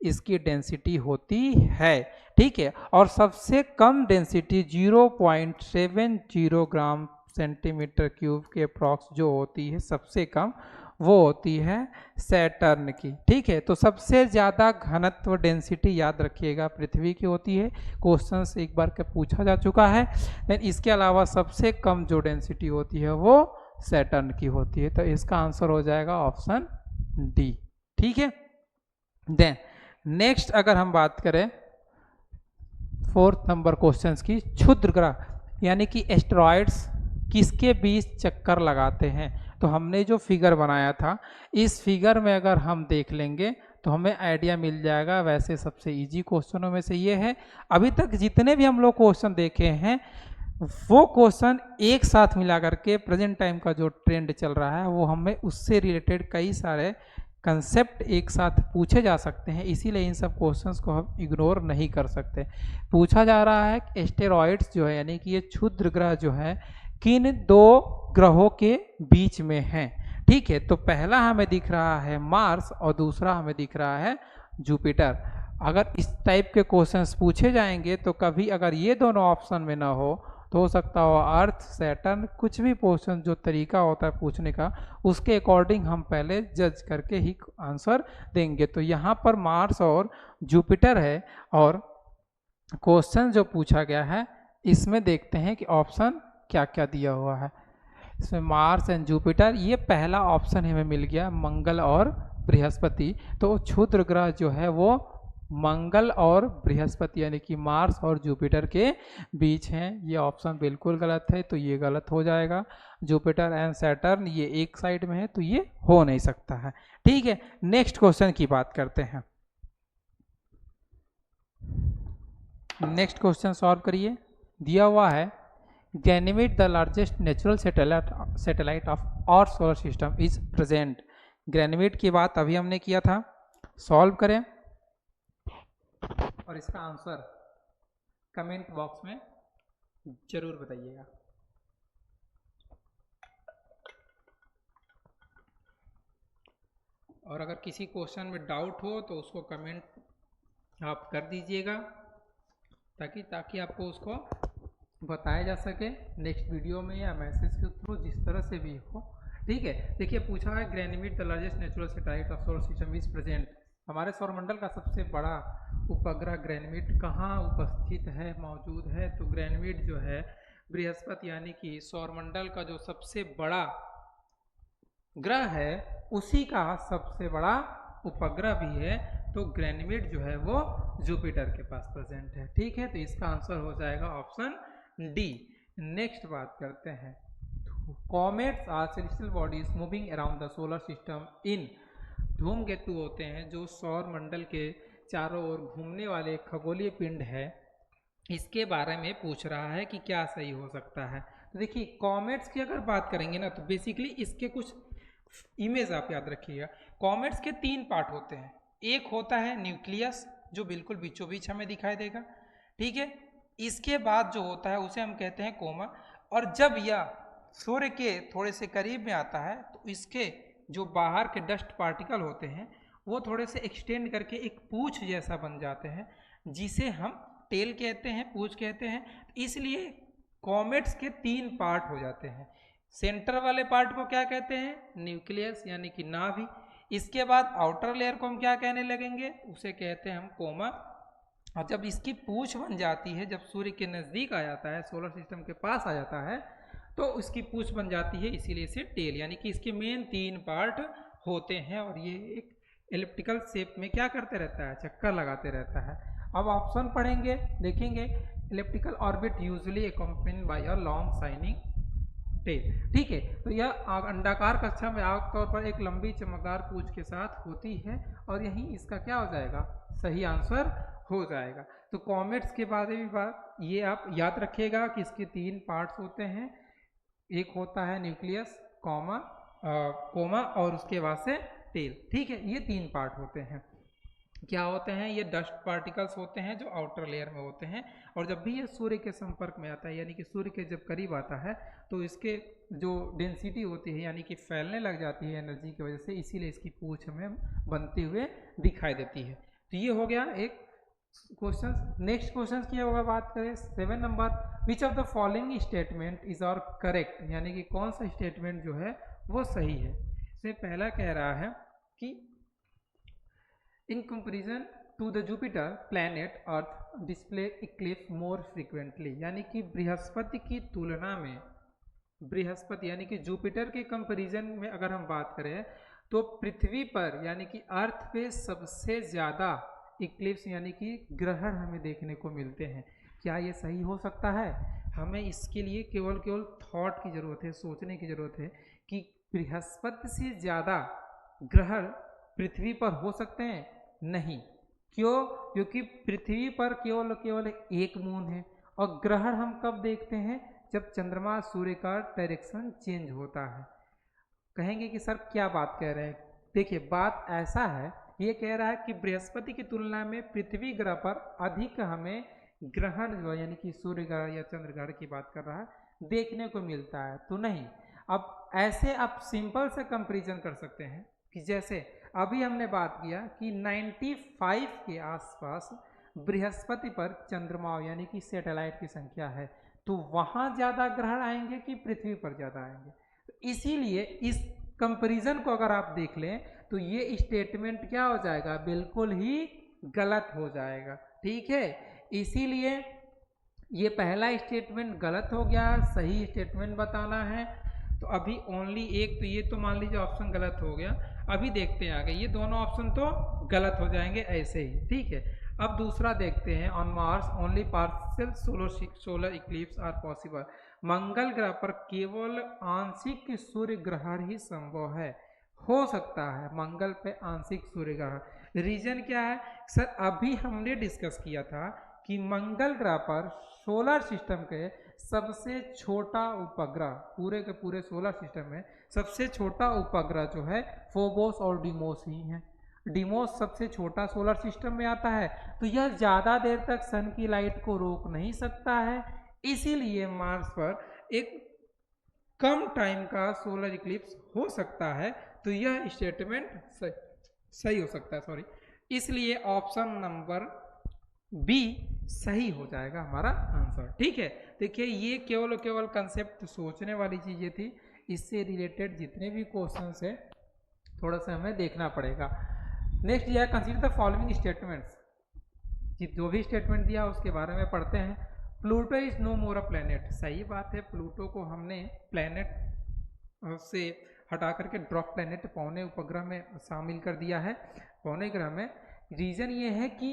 इसकी डेंसिटी होती है। ठीक है, और सबसे कम डेंसिटी 0.70 ग्राम सेंटीमीटर क्यूब के अप्रॉक्स जो होती है सबसे कम, वो होती है सैटर्न की। ठीक है, तो सबसे ज़्यादा घनत्व डेंसिटी याद रखिएगा पृथ्वी की होती है, क्वेश्चन एक बार का पूछा जा चुका है। देन इसके अलावा सबसे कम जो डेंसिटी होती है वो सैटर्न की होती है, तो इसका आंसर हो जाएगा ऑप्शन डी। ठीक है, देन नेक्स्ट अगर हम बात करें 4th नंबर क्वेश्चन की, क्षुद्र ग्रह यानी कि एस्टेरॉइड्स किसके बीच चक्कर लगाते हैं। तो हमने जो फिगर बनाया था, इस फिगर में अगर हम देख लेंगे तो हमें आइडिया मिल जाएगा। वैसे सबसे इजी क्वेश्चनों में से ये है, अभी तक जितने भी हम लोग क्वेश्चन देखे हैं वो क्वेश्चन एक साथ मिला करके प्रेजेंट टाइम का जो ट्रेंड चल रहा है वो हमें उससे रिलेटेड कई सारे कंसेप्ट एक साथ पूछे जा सकते हैं, इसीलिए इन सब क्वेश्चंस को हम इग्नोर नहीं कर सकते। पूछा जा रहा है कि एस्टेरॉइड्स जो है यानी कि ये क्षुद्र ग्रह जो है किन दो ग्रहों के बीच में हैं। ठीक है, तो पहला हमें दिख रहा है मार्स और दूसरा हमें दिख रहा है जुपिटर। अगर इस टाइप के क्वेश्चंस पूछे जाएंगे तो कभी अगर ये दोनों ऑप्शन में ना हो तो हो सकता हो अर्थ, सैटर्न, कुछ भी क्वेश्चन जो तरीका होता है पूछने का उसके अकॉर्डिंग हम पहले जज करके ही आंसर देंगे। तो यहाँ पर मार्स और जुपिटर है, और क्वेश्चन जो पूछा गया है इसमें देखते हैं कि ऑप्शन क्या क्या दिया हुआ है। इसमें मार्स एंड जुपिटर, ये पहला ऑप्शन हमें मिल गया, मंगल और बृहस्पति। तो क्षुद्र ग्रह जो है वो मंगल और बृहस्पति यानी कि मार्स और जुपिटर के बीच हैं। ये ऑप्शन बिल्कुल गलत है, तो ये गलत हो जाएगा। जुपिटर एंड सैटर्न ये एक साइड में है, तो ये हो नहीं सकता है। ठीक है, नेक्स्ट क्वेश्चन की बात करते हैं। नेक्स्ट क्वेश्चन सॉल्व करिए। दिया हुआ है Ganymede the largest natural satellite of our solar system is present. Ganymede की बात अभी हमने किया था, सॉल्व करें और इसका आंसर कमेंट बॉक्स में जरूर बताइएगा। और अगर किसी क्वेश्चन में डाउट हो तो उसको कमेंट आप कर दीजिएगा ताकि आपको उसको बताया जा सके नेक्स्ट वीडियो में या मैसेज के थ्रू, जिस तरह से भी हो। ठीक है, देखिए पूछा है Ganymede the largest natural satellite of solar system is present. हमारे सौरमंडल का सबसे बड़ा उपग्रह गैनीमेड कहाँ उपस्थित है, मौजूद है। तो गैनीमेड जो है बृहस्पति यानी कि सौरमंडल का जो सबसे बड़ा ग्रह है उसी का सबसे बड़ा उपग्रह भी है। तो गैनीमेड जो है वो जुपिटर के पास प्रेजेंट है। ठीक है, तो इसका आंसर हो जाएगा ऑप्शन डी। नेक्स्ट बात करते हैं, comets are celestial bodies moving around the solar system in. धूमकेतु होते हैं जो सौर मंडल के चारों ओर घूमने वाले खगोलीय पिंड है, इसके बारे में पूछ रहा है कि क्या सही हो सकता है। तो देखिए कॉमेट्स की अगर बात करेंगे ना तो बेसिकली इसके कुछ इमेज आप याद रखिएगा। कॉमेट्स के 3 पार्ट होते हैं, एक होता है न्यूक्लियस जो बिल्कुल बीचों बीच हमें दिखाई देगा। ठीक है, इसके बाद जो होता है उसे हम कहते हैं कोमा, और जब यह सूर्य के थोड़े से करीब में आता है तो इसके जो बाहर के डस्ट पार्टिकल होते हैं वो थोड़े से एक्सटेंड करके एक पूंछ जैसा बन जाते हैं, जिसे हम टेल कहते हैं, पूंछ कहते हैं। इसलिए कॉमेट्स के 3 पार्ट हो जाते हैं। सेंटर वाले पार्ट को क्या कहते हैं, न्यूक्लियस यानी कि नाभि। इसके बाद आउटर लेयर को हम क्या कहने लगेंगे, उसे कहते हैं हम कोमा। और जब इसकी पूंछ बन जाती है, जब सूर्य के नज़दीक आ जाता है, सोलर सिस्टम के पास आ जाता है, तो इसकी पूंछ बन जाती है, इसीलिए इसे टेल। यानी कि इसके मेन 3 पार्ट होते हैं और ये एक एलिप्टिकल शेप में क्या करते रहता है, चक्कर लगाते रहता है। अब ऑप्शन पढ़ेंगे, देखेंगे elliptical orbit usually accompanied by a long shining tail. ठीक है, तो यह अंडाकार कक्षा में आमतौर पर एक लंबी चमकदार पूंछ के साथ होती है, और यही इसका क्या हो जाएगा, सही आंसर हो जाएगा। तो कॉमेट्स के बारे में बात ये आप याद रखिएगा कि इसके 3 पार्ट्स होते हैं, एक होता है न्यूक्लियस, कोमा और उसके बाद से टेल। ठीक है, ये 3 पार्ट होते हैं। क्या होते हैं, ये डस्ट पार्टिकल्स होते हैं जो आउटर लेयर में होते हैं, और जब भी ये सूर्य के संपर्क में आता है यानी कि सूर्य के जब करीब आता है तो इसके जो डेंसिटी होती है यानी कि फैलने लग जाती है एनर्जी की वजह से, इसीलिए इसकी पूंछ हमें बनते हुए दिखाई देती है। तो ये हो गया एक क्वेश्चन। नेक्स्ट क्वेश्चन की अगर बात करें 7 number, which of the following statement is are correct, यानी कि कौन सा स्टेटमेंट जो है वो सही है। इसमें पहला कह रहा है कि in comparison to the Jupiter planet earth display eclipse more frequently, यानी कि बृहस्पति की तुलना में, बृहस्पति यानी कि जुपिटर के कंपैरिजन में अगर हम बात करें तो पृथ्वी पर यानी कि अर्थ पे सबसे ज़्यादा इक्लिप्स यानी कि ग्रहण हमें देखने को मिलते हैं। क्या ये सही हो सकता है? हमें इसके लिए केवल थॉट की ज़रूरत है, सोचने की ज़रूरत है कि बृहस्पति से ज़्यादा ग्रहण पृथ्वी पर हो सकते हैं? नहीं। क्यों? क्योंकि पृथ्वी पर केवल एक मून है, और ग्रहण हम कब देखते हैं? जब चंद्रमा सूर्य का डायरेक्शन चेंज होता है। कहेंगे कि सर क्या बात कह रहे हैं? देखिए बात ऐसा है, ये कह रहा है कि बृहस्पति की तुलना में पृथ्वी ग्रह पर अधिक हमें ग्रहण जो यानी कि सूर्य ग्रहण या चंद्र ग्रहण की बात कर रहा है देखने को मिलता है। तो नहीं, अब ऐसे आप सिंपल से कंपैरिजन कर सकते हैं कि जैसे अभी हमने बात किया कि 95 के आसपास बृहस्पति पर चंद्रमा यानी कि सैटेलाइट की संख्या है, तो वहाँ ज़्यादा ग्रहण आएंगे कि पृथ्वी पर ज़्यादा आएंगे। तो इसीलिए इस कंपैरिजन को अगर आप देख लें तो ये स्टेटमेंट क्या हो जाएगा? बिल्कुल ही गलत हो जाएगा। ठीक है, इसीलिए ये पहला स्टेटमेंट गलत हो गया, सही स्टेटमेंट बताना है। तो अभी ओनली एक, तो ये तो मान लीजिए ऑप्शन गलत हो गया। अभी देखते हैं आगे, ये दोनों ऑप्शन तो गलत हो जाएंगे ऐसे ही। ठीक है, अब दूसरा देखते हैं। On Mars only partial solar eclipse are possible, मंगल ग्रह पर केवल आंशिक सूर्य ग्रहण ही संभव है, हो सकता है मंगल पे आंशिक सूर्य ग्रहण। रीजन क्या है सर? अभी हमने डिस्कस किया था कि मंगल ग्रह पर सोलर सिस्टम के सबसे छोटा उपग्रह, पूरे के पूरे सोलर सिस्टम में सबसे छोटा उपग्रह जो है फोबोस और डिमोस ही है। डिमोस सबसे छोटा सोलर सिस्टम में आता है, तो यह ज़्यादा देर तक सन की लाइट को रोक नहीं सकता है, इसीलिए मार्स पर एक कम टाइम का सोलर इक्लिप्स हो सकता है। तो यह स्टेटमेंट सही हो सकता है, सॉरी, इसलिए ऑप्शन नंबर बी सही हो जाएगा हमारा आंसर। ठीक है, देखिए ये केवल कंसेप्ट सोचने वाली चीज़ें थी, इससे रिलेटेड जितने भी क्वेश्चंस है थोड़ा सा हमें देखना पड़ेगा। नेक्स्ट यह कंसीडर द फॉलोइंग स्टेटमेंट्स, जो भी स्टेटमेंट दिया उसके बारे में पढ़ते हैं। Pluto is no more a planet, सही बात है, प्लूटो को हमने प्लैनेट से हटा करके ड्रॉप प्लैनेट पौने उपग्रह में शामिल कर दिया है, पौने ग्रह में। रीज़न ये है कि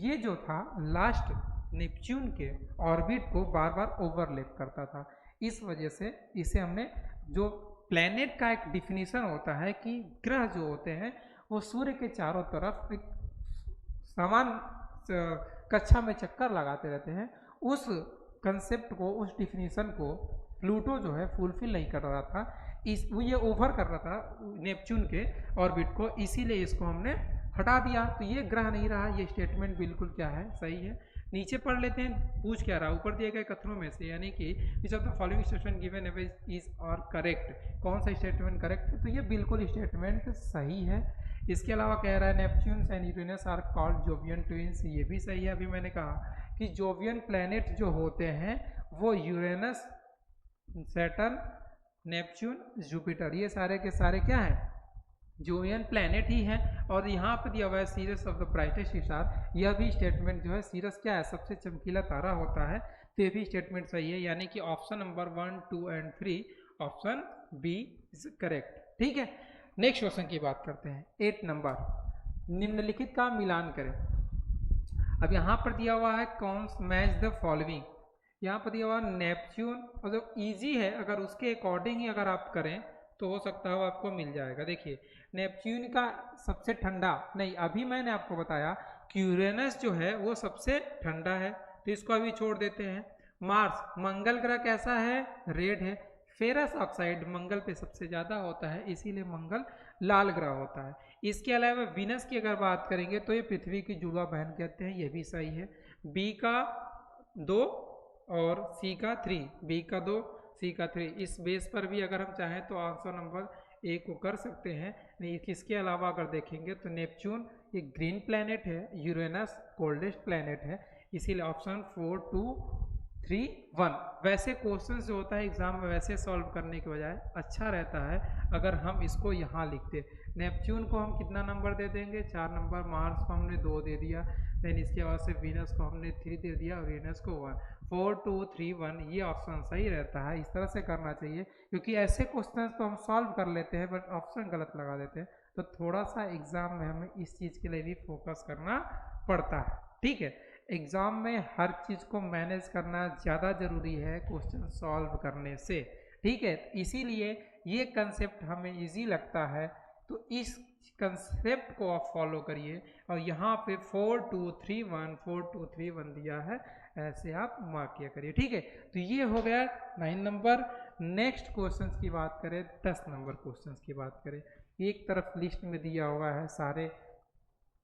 ये जो था लास्ट नेपच्यून के ऑर्बिट को बार बार ओवरलैप करता था, इस वजह से इसे हमने, जो प्लैनेट का एक डिफिनीशन होता है कि ग्रह जो होते हैं वो सूर्य के चारों तरफ एक समान कक्षा में चक्कर लगाते रहते हैं, उस कंसेप्ट को, उस डिफिनीशन को प्लूटो जो है फुलफिल नहीं कर रहा था, वो ये ओवर कर रहा था नेपच्यून के ऑर्बिट को, इसीलिए इसको हमने हटा दिया। तो ये ग्रह नहीं रहा, ये स्टेटमेंट बिल्कुल क्या है, सही है। नीचे पढ़ लेते हैं, पूछ क्या रहा, ऊपर दिए गए कथनों में से यानी कि विच of the following statement given away is और करेक्ट, कौन सा स्टेटमेंट करेक्ट है? तो ये बिल्कुल स्टेटमेंट सही है। इसके अलावा कह रहा है Neptune and Uranus are called Jovian twins, ये भी सही है। अभी मैंने कहा कि जोवियन प्लैनेट जो होते हैं वो यूरेनस, सैटर्न, नेपच्यून, जुपिटर, ये सारे के सारे क्या हैं? जोवियन प्लैनेट ही है। और यहाँ पर दिया हुआ है Ceres of the brightest star, यह भी स्टेटमेंट जो है, सीरस क्या है? सबसे चमकीला तारा होता है, तो ये भी स्टेटमेंट सही है, यानी कि option number 1, 2 and 3 option B is correct. ठीक है, नेक्स्ट क्वेश्चन की बात करते हैं। 8 नंबर, निम्नलिखित का मिलान करें। अब यहाँ पर दिया हुआ है कौन मैच द फॉलोइंग, यहाँ पर दिया हुआ नेपच्यून, और जो ईजी है अगर उसके अकॉर्डिंग ही अगर आप करें तो हो सकता है वो आपको मिल जाएगा। देखिए नेपच्यून का सबसे ठंडा, नहीं अभी मैंने आपको बताया कि यूरेनस जो है वो सबसे ठंडा है, तो इसको अभी छोड़ देते हैं। मार्स, मंगल ग्रह कैसा है? रेड है। फेरस ऑक्साइड मंगल पे सबसे ज़्यादा होता है, इसीलिए मंगल लाल ग्रह होता है। इसके अलावा वीनस की अगर बात करेंगे तो ये पृथ्वी की जुड़वा बहन कहते हैं, ये भी सही है। बी का 2 और सी का 3, बी का 2 सी का 3, इस बेस पर भी अगर हम चाहें तो आंसर नंबर ए को कर सकते हैं। नहीं, इसके अलावा अगर देखेंगे तो नेपच्यून ये ग्रीन प्लैनेट है, यूरेनस कोल्डेस्ट प्लैनेट है, इसीलिए ऑप्शन 4 2 3 1। वैसे क्वेश्चन जो होता है एग्जाम में वैसे सॉल्व करने के बजाय अच्छा रहता है अगर हम इसको यहाँ लिखते। नेपच्यून को हम कितना नंबर दे देंगे, 4 नंबर, मार्स को हमने 2 दे दिया, देन इसके बाद से वीनस को हमने 3 दे दिया और यूरेनस को 1। 4 2 3 1 ये ऑप्शन सही रहता है, इस तरह से करना चाहिए, क्योंकि ऐसे क्वेश्चन तो हम सॉल्व कर लेते हैं बट ऑप्शन गलत लगा देते हैं, तो थोड़ा सा एग्जाम में हमें इस चीज़ के लिए भी फोकस करना पड़ता है। ठीक है, एग्जाम में हर चीज़ को मैनेज करना ज़्यादा जरूरी है क्वेश्चन सॉल्व करने से। ठीक है, इसीलिए ये कंसेप्ट हमें इजी लगता है, तो इस कंसेप्ट को आप फॉलो करिए और यहाँ पे 4 2 3 1 4 2 3 1 दिया है, ऐसे आप मार्क किया करिए। ठीक है, तो ये हो गया 9 नंबर। नेक्स्ट क्वेश्चंस की बात करें, 10 नंबर क्वेश्चंस की बात करें। एक तरफ लिस्ट में दिया हुआ है सारे,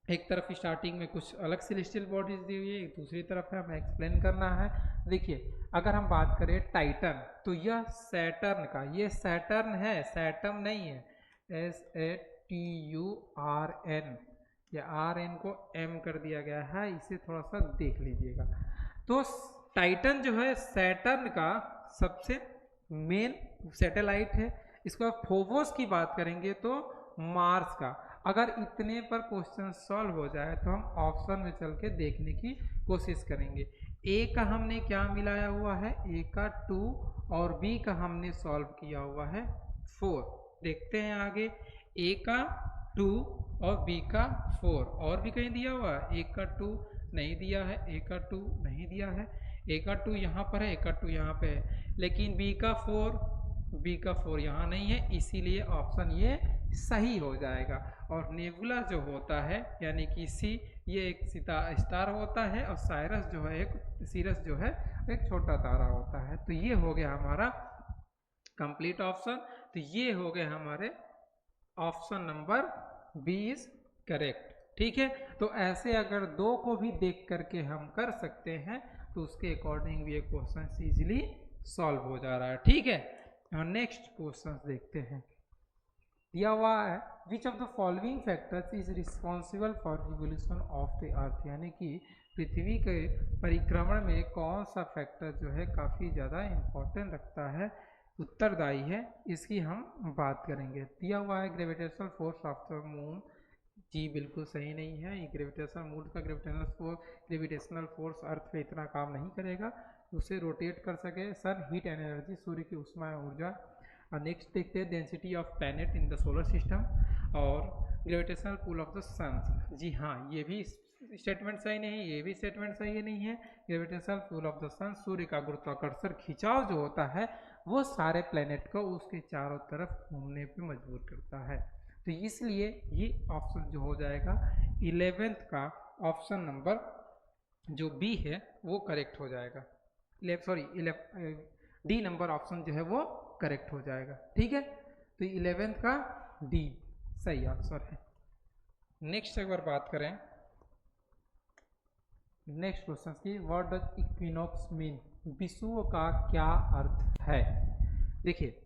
एक तरफ स्टार्टिंग में कुछ अलग से लिस्टेड बॉडीज दी हुई है, दूसरी तरफ है हमें एक्सप्लेन करना है। देखिए, अगर हम बात करें टाइटन, तो यह सैटर्न का, ये सैटर्न है, सैटर्न नहीं है, SATURN, या RN को M कर दिया गया है, इसे थोड़ा सा देख लीजिएगा। तो टाइटन जो है सैटर्न का सबसे मेन सैटेलाइट है। इसको फोबोस की बात करेंगे तो मार्स का। अगर इतने पर क्वेश्चन सॉल्व हो जाए तो हम ऑप्शन में चल के देखने की कोशिश करेंगे। ए का हमने क्या मिलाया हुआ है, ए का 2 और बी का हमने सॉल्व किया हुआ है 4। देखते हैं आगे, ए का 2 और बी का 4, और भी कहीं दिया हुआ है, ए का 2 नहीं दिया है, ए का 2 नहीं दिया है, ए का 2 यहाँ पर है, ए का 2 यहाँ पे है, लेकिन बी का 4 यहाँ नहीं है, इसीलिए ऑप्शन ये सही हो जाएगा। और नेबुला जो होता है यानी कि सी, ये एक स्टार होता है, और साइरस जो है एक सीरस जो है एक छोटा तारा होता है। तो ये हो गया हमारा कंप्लीट ऑप्शन। तो ये हो गए हमारे ऑप्शन नंबर 20 करेक्ट। ठीक है, तो ऐसे अगर 2 को भी देख करके हम कर सकते हैं तो उसके अकॉर्डिंग भी ये क्वेश्चन इजीली सॉल्व हो जा रहा है। ठीक है, और नेक्स्ट क्वेश्चन देखते हैं। दिया हुआ है, विच of the following factors is responsible for revolution of the अर्थ, यानी कि पृथ्वी के परिक्रमण में कौन सा फैक्टर जो है काफ़ी ज़्यादा इम्पोर्टेंट रखता है, उत्तरदायी है, इसकी हम बात करेंगे। दिया हुआ है gravitational force of the moon, जी बिल्कुल सही नहीं है। ये ग्रेविटेशनल मून का ग्रेविटेशनल फोर्स अर्थ पे इतना काम नहीं करेगा, उसे रोटेट कर सके। सन हीट एंड एनर्जी, सूर्य की ऊष्मा ऊर्जा। नेक्स्ट देखते हैं density of planet in the solar system और gravitational pull of the sun. जी हाँ, ये भी स्टेटमेंट सही नहीं है, ये भी स्टेटमेंट सही नहीं है। ग्रेविटेशनल पुल ऑफ द सन, सूर्य का गुरुत्वाकर्षण खिंचाव जो होता है वो सारे प्लैनेट को उसके चारों तरफ घूमने पे मजबूर करता है। तो इसलिए ये ऑप्शन जो हो जाएगा 11th का ऑप्शन नंबर जो बी है वो करेक्ट हो जाएगा। डी नंबर ऑप्शन जो है वो करेक्ट हो जाएगा। ठीक है, तो 11th का डी सही आंसर है। नेक्स्ट एक बार बात करें नेक्स्ट क्वेश्चन की, व्हाट डज इक्विनॉक्स मीन, विषुव का क्या अर्थ है। देखिए,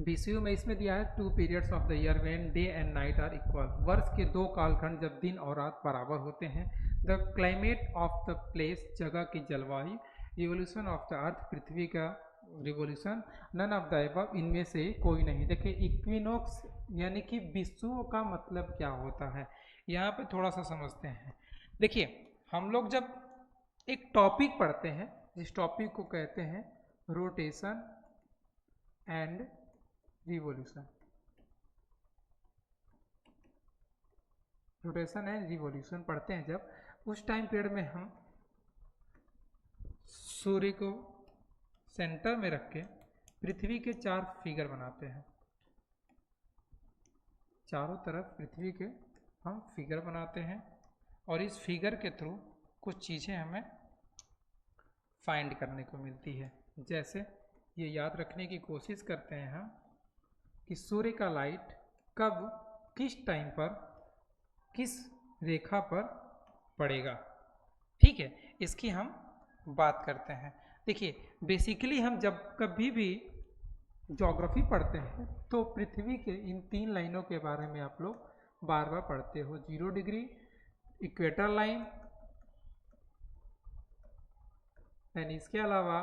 विषुव में इसमें दिया है 2 periods of the year when day and night are equal, वर्ष के 2 कालखंड जब दिन और रात बराबर होते हैं। The climate of the place, जगह की जलवायु। रिवोल्यूशन ऑफ द अर्थ, पृथ्वी का revolution. None of the above, इनमें से कोई नहीं। देखिए, इक्विनॉक्स यानी कि विषुव का मतलब क्या होता है, यहाँ पे थोड़ा सा समझते हैं। देखिए, हम लोग जब एक टॉपिक पढ़ते हैं, जिस टॉपिक को कहते हैं rotation and revolution, rotation and revolution पढ़ते हैं जब, उस टाइम पीरियड में हम सूर्य को सेंटर में रख के पृथ्वी के 4 फिगर बनाते हैं। चारों तरफ पृथ्वी के हम फिगर बनाते हैं और इस फिगर के थ्रू कुछ चीज़ें हमें फाइंड करने को मिलती है। जैसे ये याद रखने की कोशिश करते हैं हम कि सूर्य का लाइट कब किस टाइम पर किस रेखा पर पड़ेगा। ठीक है, इसकी हम बात करते हैं। देखिए बेसिकली हम जब कभी भी ज्योग्राफी पढ़ते हैं तो पृथ्वी के इन 3 लाइनों के बारे में आप लोग बार बार पढ़ते हो। 0 डिग्री इक्वेटर लाइन, एंड इसके अलावा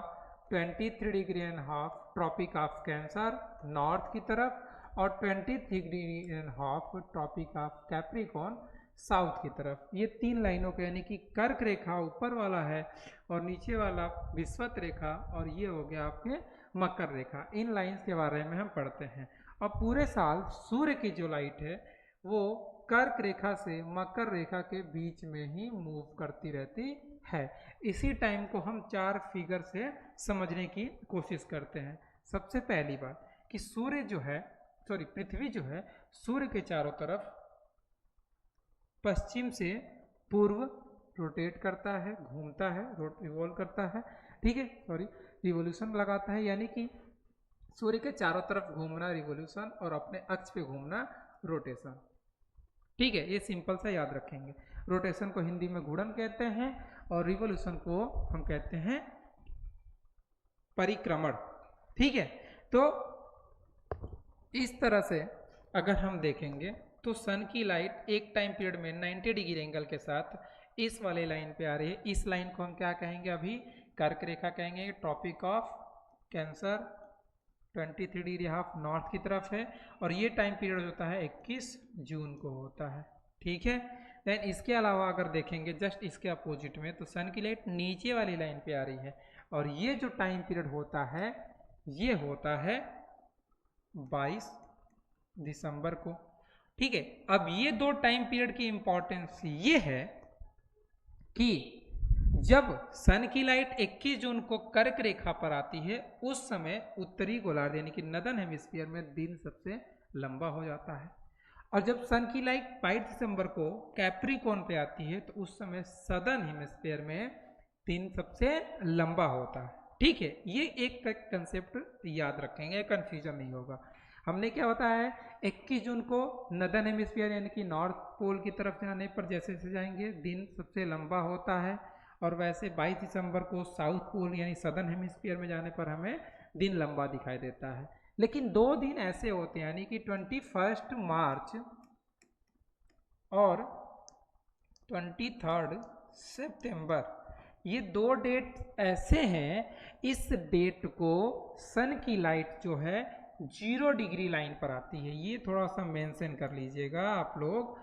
23 degree and half tropic of Cancer north की तरफ, और 23 degree and half tropic of Capricorn south की तरफ। ये 3 लाइनों के यानी कि कर्क रेखा ऊपर वाला है और नीचे वाला विषुवत रेखा, और ये हो गया आपके मकर रेखा। इन लाइंस के बारे में हम पढ़ते हैं। और पूरे साल सूर्य की जो लाइट है वो कर्क रेखा से मकर रेखा के बीच में ही मूव करती रहती है। इसी टाइम को हम 4 फिगर से समझने की कोशिश करते हैं। सबसे पहली बात कि सूर्य जो है पृथ्वी जो है सूर्य के चारों तरफ पश्चिम से पूर्व रोटेट करता है, घूमता है, रिवॉल्व करता है। ठीक है, रिवोल्यूशन लगाता है, यानी कि सूर्य के चारों तरफ घूमना रिवोल्यूशन और अपने अक्ष पे घूमना रोटेशन। ठीक है, ये सिंपल सा याद रखेंगे। रोटेशन को हिंदी में घूर्णन कहते हैं और रिवोल्यूशन को हम कहते हैं परिक्रमण। ठीक है, तो इस तरह से अगर हम देखेंगे तो सन की लाइट एक टाइम पीरियड में 90 डिग्री एंगल के साथ इस वाले लाइन पे आ रही है। इस लाइन को हम क्या कहेंगे, अभी कर्क रेखा कहेंगे। Tropic of Cancer 23 degree half north की तरफ है और ये टाइम पीरियड होता है 21 जून को होता है। ठीक है, देन इसके अलावा अगर देखेंगे जस्ट इसके अपोजिट में तो सन की लाइट नीचे वाली लाइन पे आ रही है और ये जो टाइम पीरियड होता है ये होता है 22 दिसंबर को। ठीक है, अब ये 2 टाइम पीरियड की इंपॉर्टेंस ये है कि जब सन की लाइट 21 जून को कर्क रेखा पर आती है उस समय उत्तरी गोलार्ध यानी कि नदर्न हेमिस्फीयर में दिन सबसे लंबा हो जाता है, और जब सन की लाइट 22 दिसंबर को कैप्रिकॉर्न पे आती है तो उस समय सदर्न हेमिस्फीयर में दिन सबसे लंबा होता है। ठीक है, ये एक कंसेप्ट याद रखेंगे, कंफ्यूजन नहीं होगा। हमने क्या बताया है, 21 जून को नदर्न हेमिस्फीयर यानी कि नॉर्थ पोल की तरफ जाने पर जैसे जैसे जाएंगे दिन सबसे लंबा होता है, और वैसे 22 दिसंबर को साउथ पोल यानी सदर्न हेमिस्फीयर में जाने पर हमें दिन लंबा दिखाई देता है। लेकिन 2 दिन ऐसे होते हैं यानी कि 21 मार्च और 23 सितंबर, ये 2 डेट ऐसे हैं, इस डेट को सन की लाइट जो है 0 डिग्री लाइन पर आती है। ये थोड़ा सा मेंशन कर लीजिएगा आप लोग,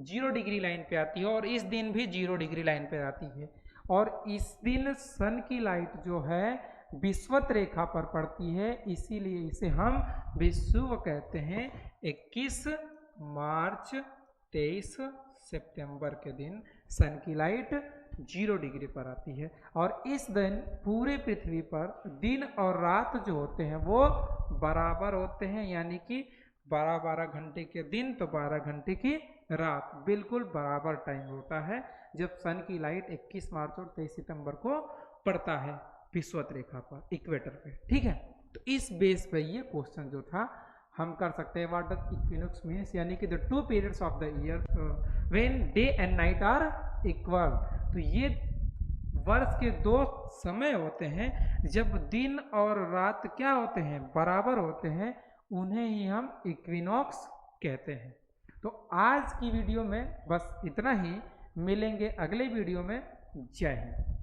0 डिग्री लाइन पे आती है और इस दिन भी 0 डिग्री लाइन पे आती है। और इस दिन सन की लाइट जो है विषुवत रेखा पर पड़ती है, इसीलिए इसे हम विषुव कहते हैं। 21 मार्च 23 सितंबर के दिन सन की लाइट 0 डिग्री पर आती है और इस दिन पूरे पृथ्वी पर दिन और रात जो होते हैं वो बराबर होते हैं, यानी कि 12-12 घंटे के दिन तो 12 घंटे की रात, बिल्कुल बराबर टाइम होता है जब सन की लाइट 21 मार्च और 23 सितंबर को पड़ता है विषुवत रेखा पर इक्वेटर पे। ठीक है, तो इस बेस पे ये क्वेश्चन जो था हम कर सकते हैं, व्हाट डज इक्विनॉक्स मीन्स, यानी कि the 2 periods of the year when day and night are equal. तो ये वर्ष के 2 समय होते हैं जब दिन और रात क्या होते हैं, बराबर होते हैं, उन्हें ही हम इक्विनॉक्स कहते हैं। तो आज की वीडियो में बस इतना ही, मिलेंगे अगले वीडियो में। जय हिंद।